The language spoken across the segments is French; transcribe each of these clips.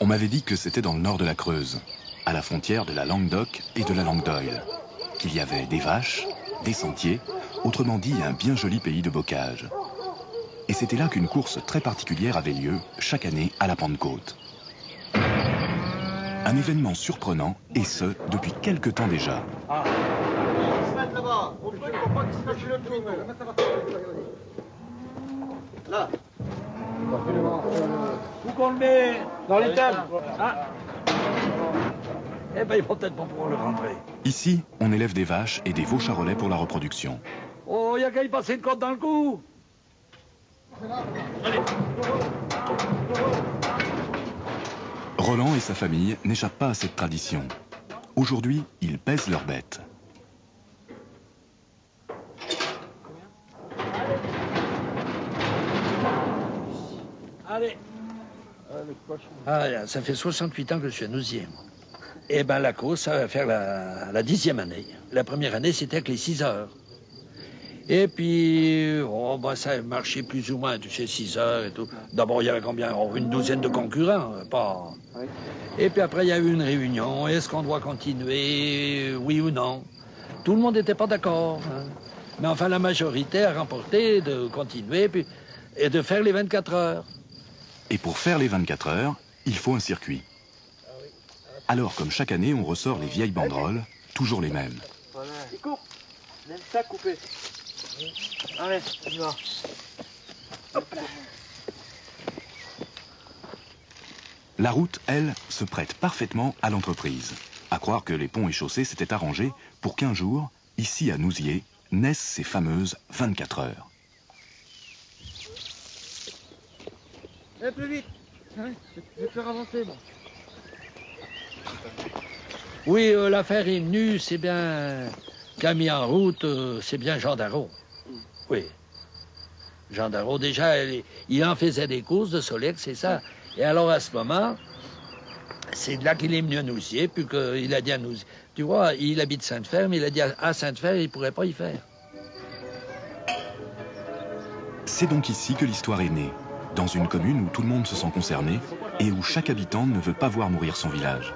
On m'avait dit que c'était dans le nord de la Creuse, à la frontière de la Languedoc et de la Langue d'Oil, qu'il y avait des vaches, des sentiers, autrement dit un bien joli pays de bocage. Et c'était là qu'une course très particulière avait lieu chaque année à la Pentecôte. Un événement surprenant, et ce, depuis quelque temps déjà. Là. Où qu'on le met? Dans les tables. Ah. Eh ben, ils vont peut-être pas pouvoir le rentrer. Ici, on élève des vaches et des veaux charolais pour la reproduction. Oh, il y a qu'à y passer une corde dans le cou. Allez. Roland et sa famille n'échappent pas à cette tradition. Aujourd'hui, ils pèsent leurs bêtes. Allez. Ah, ça fait 68 ans que je suis à Nousier. Et ben la course, ça va faire la 10e année. La première année, c'était avec les 6 heures. Et puis, oh, ben, ça a marché plus ou moins, tu sais, 6 heures et tout. D'abord, il y avait combien? Une douzaine de concurrents, pas... Oui. Et puis après, il y a eu une réunion. Est-ce qu'on doit continuer, oui ou non? Tout le monde n'était pas d'accord. Hein. Mais enfin, la majorité a remporté de continuer et de faire les 24 heures. Et pour faire les 24 heures, il faut un circuit. Alors, comme chaque année, on ressort les vieilles banderoles, toujours les mêmes. Voilà. Il coupe. Même ça coupé. Allez, on y va. Hop là. La route, elle, se prête parfaitement à l'entreprise. À croire que les ponts et chaussées s'étaient arrangés pour qu'un jour, ici à Nousier, naissent ces fameuses 24 heures. Un peu vite. Hein, je vais te faire avancer, moi. Oui, l'affaire est venue, c'est bien... Qu'a mis en route, c'est bien Jean Darreau. Oui. Jean Darreau, déjà, il en faisait des courses de Solex, c'est ça. Et alors, à ce moment, c'est de là qu'il est venu à Nousier, puis qu'il a dit à Nousier... Tu vois, il habite Sainte-Fer, mais il a dit à Sainte-Fer, il ne pourrait pas y faire. C'est donc ici que l'histoire est née, dans une commune où tout le monde se sent concerné et où chaque habitant ne veut pas voir mourir son village.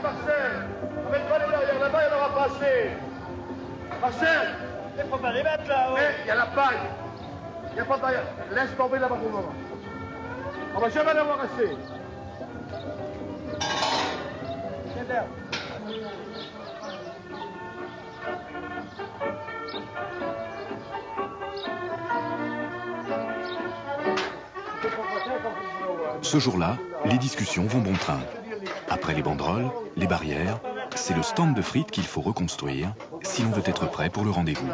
Marcel, mets-toi les derrière là-bas, il y en aura pas assez. Marcel, il faut pas les mettre là. Mais il y a la paille. Il n'y a pas de derrière. Laisse tomber là-bas pour le moment. On va jamais en avoir assez. C'est bien. Ce jour-là, les discussions vont bon train. Après les banderoles, les barrières, c'est le stand de frites qu'il faut reconstruire si l'on veut être prêt pour le rendez-vous.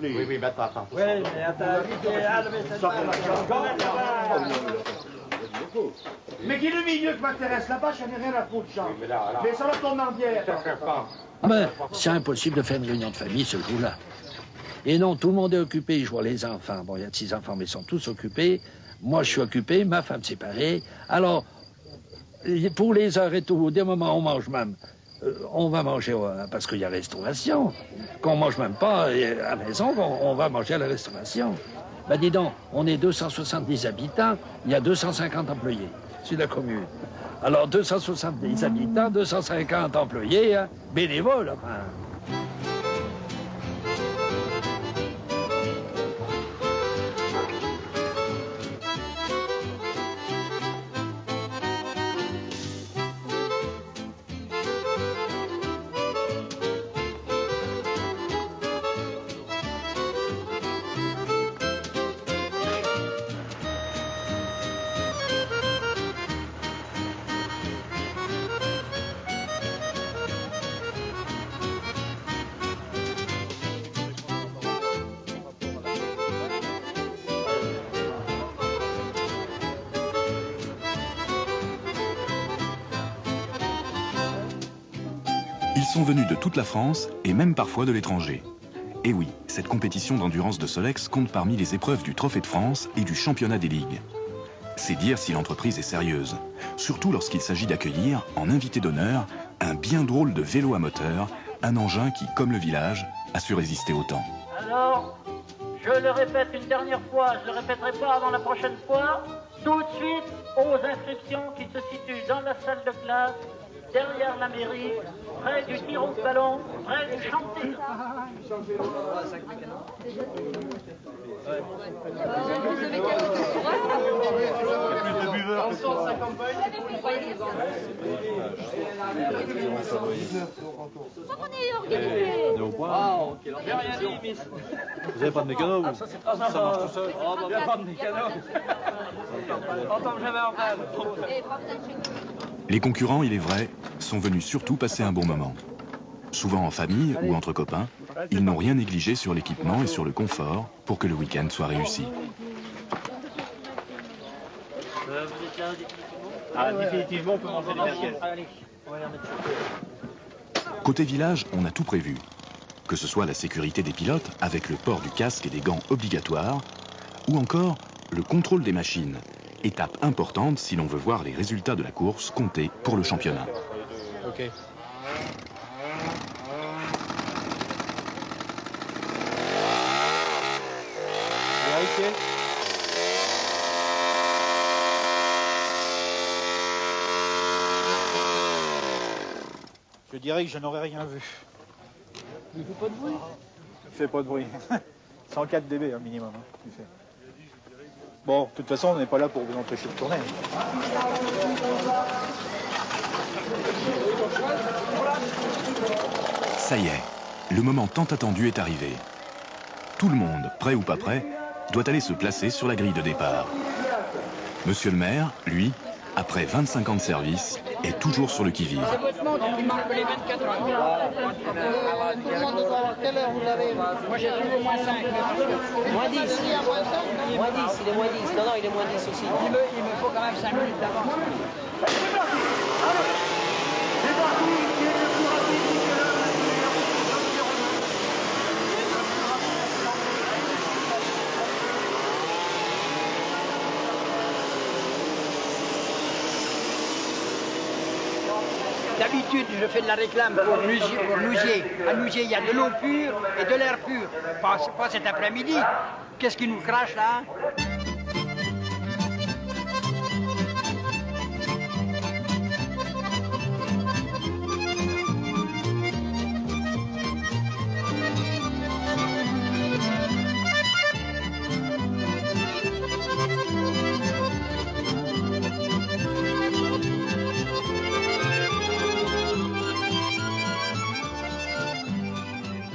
Oui, oui, mais attends. Oui, mais attends. Mais qui est le milieu qui m'intéresse là-bas, je n'ai rien à foutre, Jean. Mais ça va tourner en bière. Mais c'est impossible de faire une réunion de famille ce jour-là. Et non, tout le monde est occupé. Je vois les enfants. Bon, il y a 6 enfants, mais ils sont tous occupés. Moi, je suis occupé, ma femme séparée. Alors, pour les heures et tout, des moments où on mange même, on va manger, parce qu'il y a restauration, qu'on mange même pas à la maison, on va manger à la restauration. Ben dis donc, on est 270 habitants, il y a 250 employés sur la commune. Alors 270 habitants, 250 employés, hein, bénévoles, enfin. Ils sont venus de toute la France et même parfois de l'étranger. Et oui, cette compétition d'endurance de Solex compte parmi les épreuves du Trophée de France et du championnat des ligues. C'est dire si l'entreprise est sérieuse, surtout lorsqu'il s'agit d'accueillir, en invité d'honneur, un bien drôle de vélo à moteur un engin qui, comme le village, a su résister au temps. Alors, je le répète une dernière fois, je ne le répéterai pas avant la prochaine fois, tout de suite aux inscriptions qui se situent dans la salle de classe, derrière la mairie, près du tir au ballon, près du chantier. On est organisé. Vous avez pas de mécano, vous? Ça marche tout seul. Il n'y a pas de mécano. On tombe jamais en panne. Les concurrents, il est vrai, sont venus surtout passer un bon moment. Souvent en famille ou entre copains, ils n'ont rien négligé sur l'équipement et sur le confort pour que le week-end soit réussi. Vous êtes là définitivement? Ah, définitivement, on peut manger des merguez. Allez, on va les remettre sur le... Côté village, on a tout prévu. Que ce soit la sécurité des pilotes avec le port du casque et des gants obligatoires, ou encore le contrôle des machines, étape importante si l'on veut voir les résultats de la course compter pour le championnat. Ok. Vérifiez. Je dirais que je n'aurais rien vu. Il ne fait pas de bruit. Il fait pas de bruit. 104 dB un minimum. Hein, il fait. Bon, de toute façon, on n'est pas là pour vous empêcher de tourner. Ça y est, le moment tant attendu est arrivé. Tout le monde, prêt ou pas prêt, doit aller se placer sur la grille de départ. Monsieur le maire, lui, après 25 ans de service, est toujours sur le qui-vive. C'est votre montre qui marque les 24 heures. Tout le monde doit avoir quelle heure vous l'avez? Moi j'ai trouvé moins 5. Moins 10. Moins 10, il est moins 10. Non, non, il est moins 10 aussi. Il me faut quand même 5 minutes d'avance. C'est parti. Allez. C'est parti. Qui est le plus rapide qui est là? D'habitude, je fais de la réclame pour Lougier. À Lougier, il y a de l'eau pure et de l'air pur. Pas cet après-midi. Qu'est-ce qui nous crache là?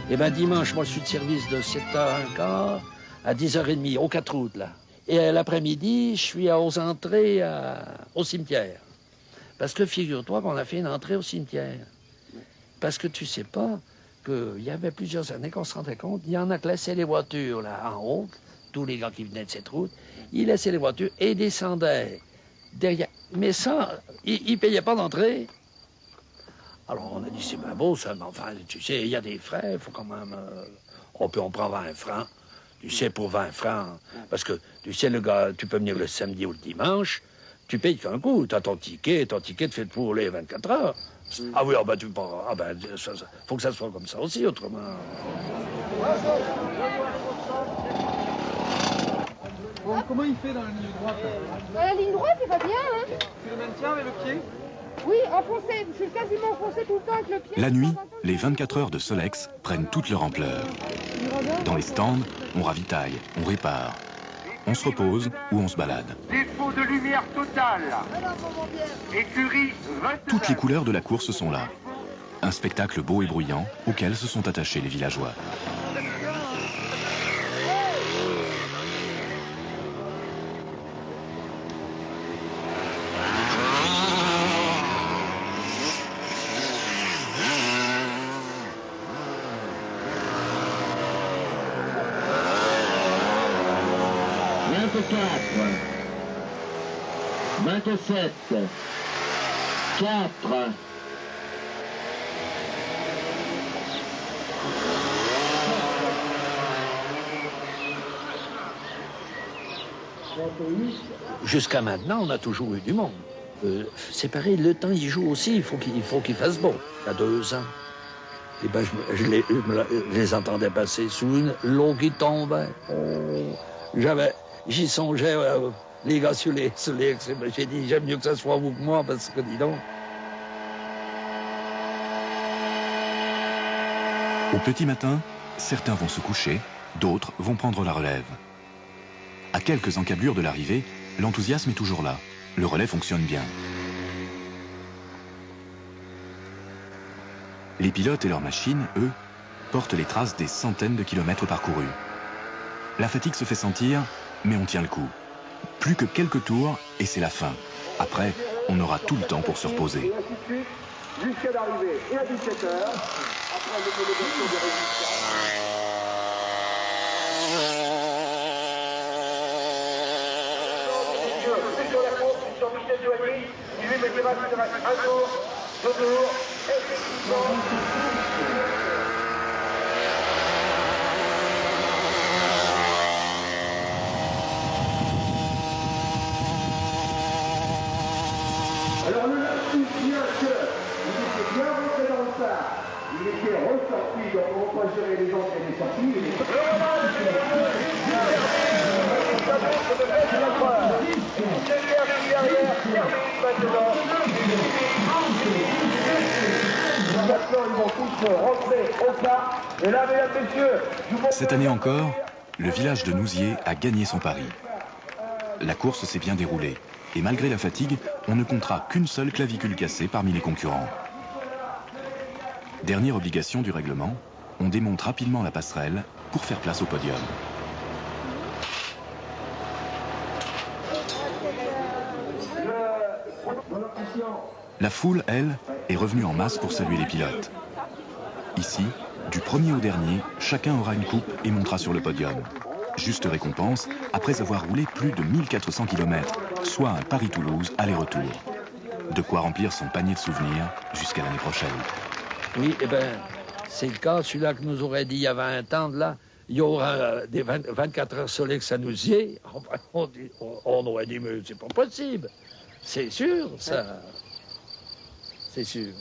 Et bien dimanche, moi je suis de service de 7h15 à 10h30, aux 4 août là. Et l'après-midi, je suis aux entrées au cimetière. Parce que figure-toi qu'on a fait une entrée au cimetière. Parce que tu sais pas qu'il y avait plusieurs années qu'on se rendait compte, il y en a qui laissaient les voitures là en haut, tous les gars qui venaient de cette route, ils laissaient les voitures et descendaient derrière. Mais ça, ils payaient pas d'entrée. Alors on a dit, c'est bien beau ça, mais enfin, tu sais, il y a des frais, il faut quand même... on prend 20 francs, tu sais, pour 20 francs. Parce que, tu sais, le gars, tu peux venir le samedi ou le dimanche, tu payes qu'un coup, tu as ton ticket te fait pour les 24 heures. Ah oui, tu prends... Ah ben, faut que ça soit comme ça aussi, autrement... Bon, comment il fait dans la ligne droite là? La ligne droite, c'est pas bien, hein? Tu le maintiens avec le pied? Oui, enfoncé. Je suis quasiment enfoncé tout le temps avec le pied. La nuit, les 24 heures de Solex prennent toute leur ampleur. Dans les stands, on ravitaille, on répare. On se repose ou on se balade. Défaut de lumière totale. Écurie 22. Toutes les couleurs de la course sont là. Un spectacle beau et bruyant auquel se sont attachés les villageois. Vingt-sept, 4. Jusqu'à maintenant, on a toujours eu du monde. C'est pareil, le temps, il joue aussi, il faut qu'il fasse beau. Il y a 2 ans. Et ben, je les entendais passer sous l'eau qui tombait. Oh, j'y songeais, les gars sur les j'ai dit, j'aime mieux que ça soit vous que moi, parce que dis donc. Au petit matin, certains vont se coucher, d'autres vont prendre la relève. À quelques encablures de l'arrivée, l'enthousiasme est toujours là. Le relais fonctionne bien. Les pilotes et leurs machines, eux, portent les traces des centaines de kilomètres parcourus. La fatigue se fait sentir, mais on tient le coup. Plus que quelques tours et c'est la fin. Après, on aura tout le temps pour se reposer. Jusqu'à l'arrivée et à 17h, après l'homologation des résultats. Sur la course, sur Michel Joigny, qui lui me dira qu'il reste un tour, 2 tours, effectivement. Alors le lapsus vient que il était bien rentré dans le phare, il était ressorti, donc on va pas gérer les entrées et les sorties. Il maintenant ils vont tous rentrer au phare. Et là, mesdames, messieurs, cette année encore, le village de Nouziers a gagné son pari. La course s'est bien déroulée. Et malgré la fatigue, on ne comptera qu'une seule clavicule cassée parmi les concurrents. Dernière obligation du règlement, on démonte rapidement la passerelle pour faire place au podium. La foule, elle, est revenue en masse pour saluer les pilotes. Ici, du premier au dernier, chacun aura une coupe et montera sur le podium. Juste récompense après avoir roulé plus de 1400 km, soit un Paris-Toulouse aller-retour. De quoi remplir son panier de souvenirs jusqu'à l'année prochaine. Oui, eh bien, c'est le cas. Celui-là que nous aurait dit il y a 20 ans, là, il y aura des 24 heures Solex à Nouziers. On aurait dit, mais c'est pas possible. C'est sûr, ça. C'est sûr.